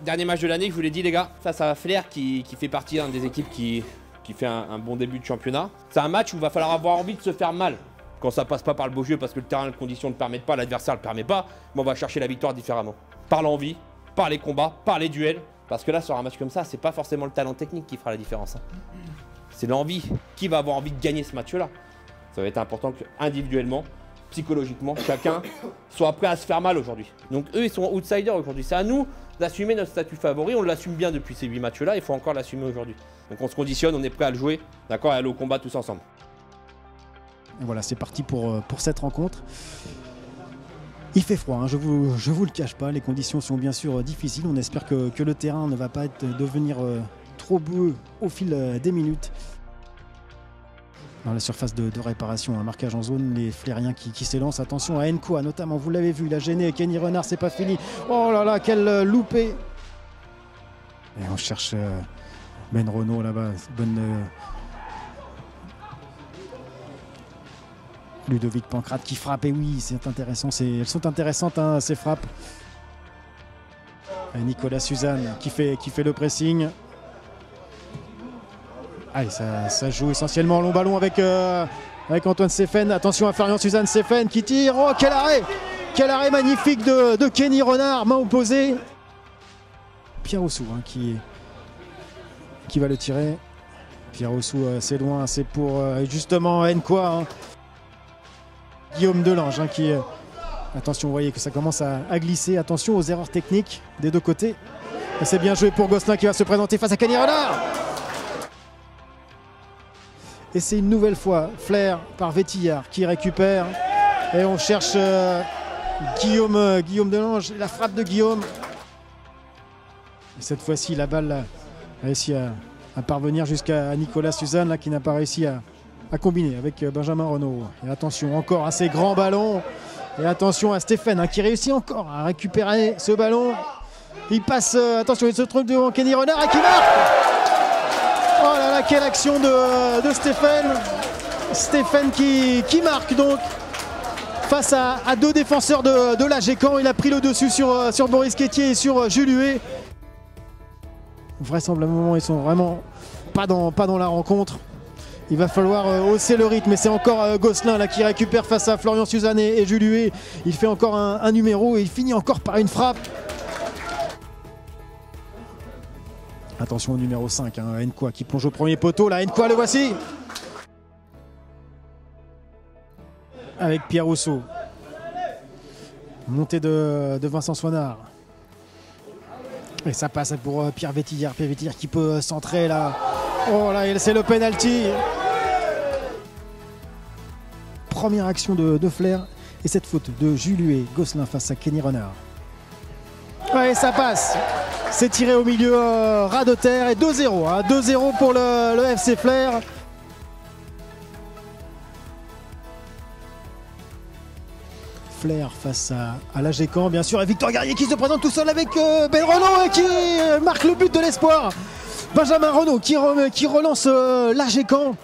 Dernier match de l'année, je vous l'ai dit les gars, face à Flair qui fait partie des équipes qui fait un bon début de championnat. C'est un match où il va falloir avoir envie de se faire mal quand ça passe pas par le beau jeu parce que le terrain, les conditions ne le permettent pas, l'adversaire ne le permet pas, mais on va chercher la victoire différemment. Par l'envie, par les combats, par les duels. Parce que là, sur un match comme ça, c'est pas forcément le talent technique qui fera la différence. C'est l'envie. Qui va avoir envie de gagner ce match-là? Ça va être important que individuellement, psychologiquement, chacun soit prêt à se faire mal aujourd'hui. Donc eux, ils sont outsiders aujourd'hui. C'est à nous d'assumer notre statut favori. On l'assume bien depuis ces 8 matchs-là. Il faut encore l'assumer aujourd'hui. Donc on se conditionne, on est prêt à le jouer, d'accord, et à aller au combat tous ensemble. Et voilà, c'est parti pour cette rencontre. Il fait froid, hein, je vous le cache pas. Les conditions sont bien sûr difficiles. On espère que le terrain ne va pas devenir trop bleu au fil des minutes. Dans la surface de réparation, un marquage en zone, les Flériens qui s'élancent. Attention à Nkoa notamment, vous l'avez vu, il a gêné Kenny Renard, c'est pas fini. Oh là là, quel loupé! Et on cherche Ben Renault là-bas, bonne... Ludovic Pancrate qui frappe, et oui, c'est intéressant, elles sont intéressantes hein, ces frappes. Et Nicolas Suzanne qui fait le pressing. Allez, ça joue essentiellement long ballon avec Antoine Seffen. Attention à Florian Suzanne, Seffen qui tire. Oh, quel arrêt! Quel arrêt magnifique de Kenny Renard, main opposée. Pierre Ossou hein, qui va le tirer. Pierre Ossou, c'est loin, c'est pour justement Nkoa. Hein. Guillaume Delange hein, qui... attention, vous voyez que ça commence à glisser. Attention aux erreurs techniques des deux côtés. C'est bien joué pour Gosselin qui va se présenter face à Kenny Renard. Et c'est une nouvelle fois Flair par Vétillard qui récupère. Et on cherche Guillaume Delange, la frappe de Guillaume. Et cette fois-ci, la balle a réussi à parvenir jusqu'à Nicolas Suzanne là, qui n'a pas réussi à combiner avec Benjamin Renault. Et attention encore à ces grands ballons. Et attention à Stéphane hein, qui réussit encore à récupérer ce ballon. Il passe, attention, il se trouve devant Kenny Renard et qui marque. Oh là là, quelle action de Stéphane. Stéphane qui marque donc face à deux défenseurs de l'AG Caen. Il a pris le dessus sur Boris Quétier et sur Jules Huet. Vraisemblablement, ils sont vraiment pas dans la rencontre. Il va falloir hausser le rythme et c'est encore Gosselin là, qui récupère face à Florian Suzanne et Jules Huet. Il fait encore un numéro et il finit encore par une frappe. Attention au numéro 5, hein, Nkoa qui plonge au premier poteau. Là, Nkoa, le voici. Avec Pierre Rousseau. Montée de Vincent Soinard. Et ça passe pour Pierre Vétillard. Pierre Vétillard qui peut centrer là. Oh là, c'est le penalty. Première action de Flair. Et cette faute de Jules Huet, Gosselin face à Kenny Renard. Ouais, ça passe. C'est tiré au milieu ras de terre et 2-0. Hein, 2-0 pour le FC Flair. Flair face à l'AG Caen, bien sûr. Et Victor Guerrier qui se présente tout seul avec Ben Renault et qui marque le but de l'espoir. Benjamin Renault qui relance l'AG Caen.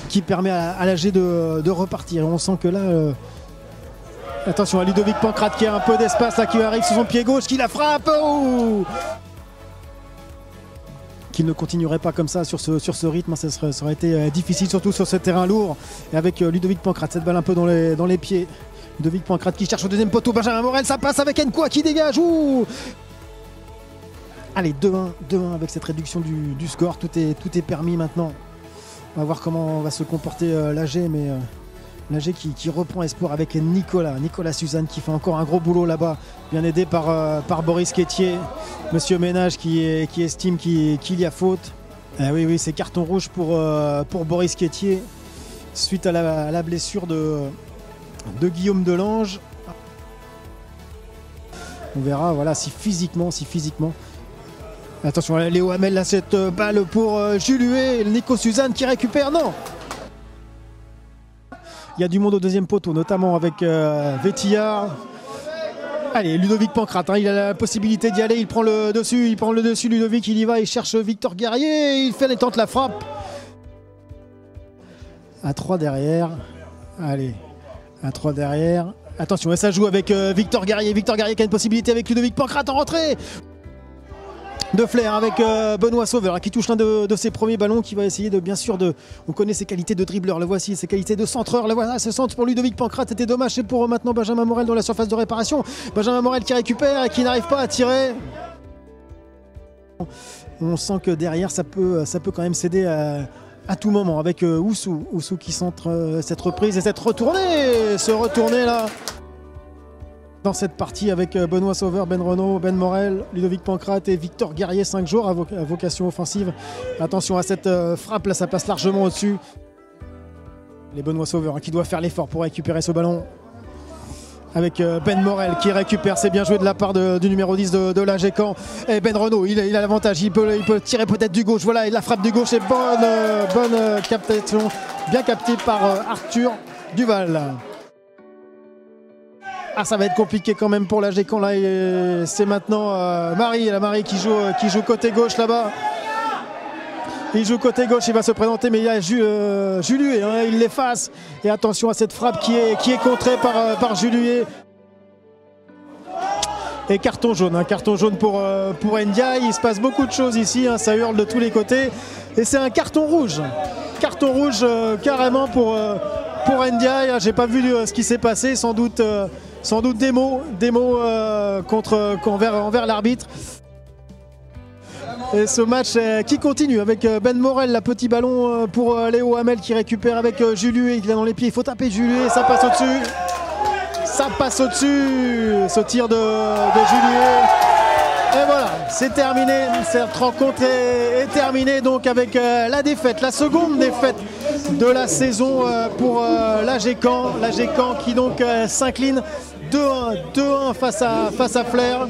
Qui permet à l'AG de repartir. On sent que là... attention à Ludovic Pancrate qui a un peu d'espace là, qui arrive sur son pied gauche, qui la frappe. Oh, qu'il ne continuerait pas comme ça sur ce rythme, ça aurait été difficile, surtout sur ce terrain lourd. Et avec Ludovic Pancrate, cette balle un peu dans les pieds. Ludovic Pancrate qui cherche au deuxième poteau, Benjamin Morel, ça passe avec Nkoa qui dégage. Ouh, allez, 2-1 avec cette réduction du score, tout est permis maintenant. On va voir comment va se comporter l'AG, mais... l'AG qui reprend espoir avec Nicolas Suzanne qui fait encore un gros boulot là-bas, bien aidé par Boris Quétier, Monsieur Ménage qui estime qu'il y a faute. Oui, c'est carton rouge pour Boris Quétier suite à la blessure de Guillaume Delange. On verra voilà, si physiquement. Attention, Léo Hamel, là, cette balle pour Jules Huet, Nico Suzanne qui récupère, non. Il y a du monde au deuxième poteau, notamment avec Vétillard. Allez, Ludovic Pancrate, hein, il a la possibilité d'y aller, il prend le dessus, Ludovic, il y va, il cherche Victor Guerrier, il tente la frappe. À 3 derrière, allez, à 3 derrière, Attention, et ça joue avec Victor Guerrier. Victor Guerrier qui a une possibilité avec Ludovic Pancrate en rentrée. De flair avec Benoît Sauveur qui touche l'un de ses premiers ballons, qui va essayer de, bien sûr, on connaît ses qualités de dribbleur, le voici, ses qualités de centreur, le voilà, ce centre pour Ludovic Pancrate, c'était dommage, c'est pour maintenant Benjamin Morel dans la surface de réparation. Benjamin Morel qui récupère et qui n'arrive pas à tirer. On sent que derrière ça peut quand même céder à tout moment avec Oussou qui centre cette reprise et cette retournée, ce retourné là dans cette partie avec Benoît Sauveur, Ben Renaud, Ben Morel, Ludovic Pancrate et Victor Guerrier, 5 jours à vocation offensive. Attention à cette frappe là, ça passe largement au-dessus. Les Benoît Sauveur qui doit faire l'effort pour récupérer ce ballon. Avec Ben Morel qui récupère, c'est bien joué de la part du numéro 10 de l'AGECAM. Et Ben Renaud, il a l'avantage, il peut tirer peut-être du gauche. Voilà, et la frappe du gauche est bonne captation, bien captée par Arthur Duval. Ah, ça va être compliqué quand même pour l'AGECAM là. C'est maintenant Marie qui joue côté gauche là-bas. Il joue côté gauche, il va se présenter, mais il y a Julué, hein, il l'efface. Et attention à cette frappe qui est contrée par Julué. Et carton jaune pour Ndiaye. Il se passe beaucoup de choses ici, hein, ça hurle de tous les côtés. Et c'est un carton rouge. Carton rouge carrément pour Ndiaye. J'ai pas vu ce qui s'est passé, sans doute des mots envers l'arbitre. Et ce match qui continue avec Ben Morel, la petit ballon pour Léo Hamel qui récupère avec Julué, qui est dans les pieds, il faut taper Julué, ça passe au-dessus. Ça passe au-dessus, ce tir de Julué. Et voilà, c'est terminé, cette rencontre est terminée donc avec la défaite, la seconde défaite de la saison pour l'AGECAM. L'AGECAM qui donc s'incline 2-1 face à Flers.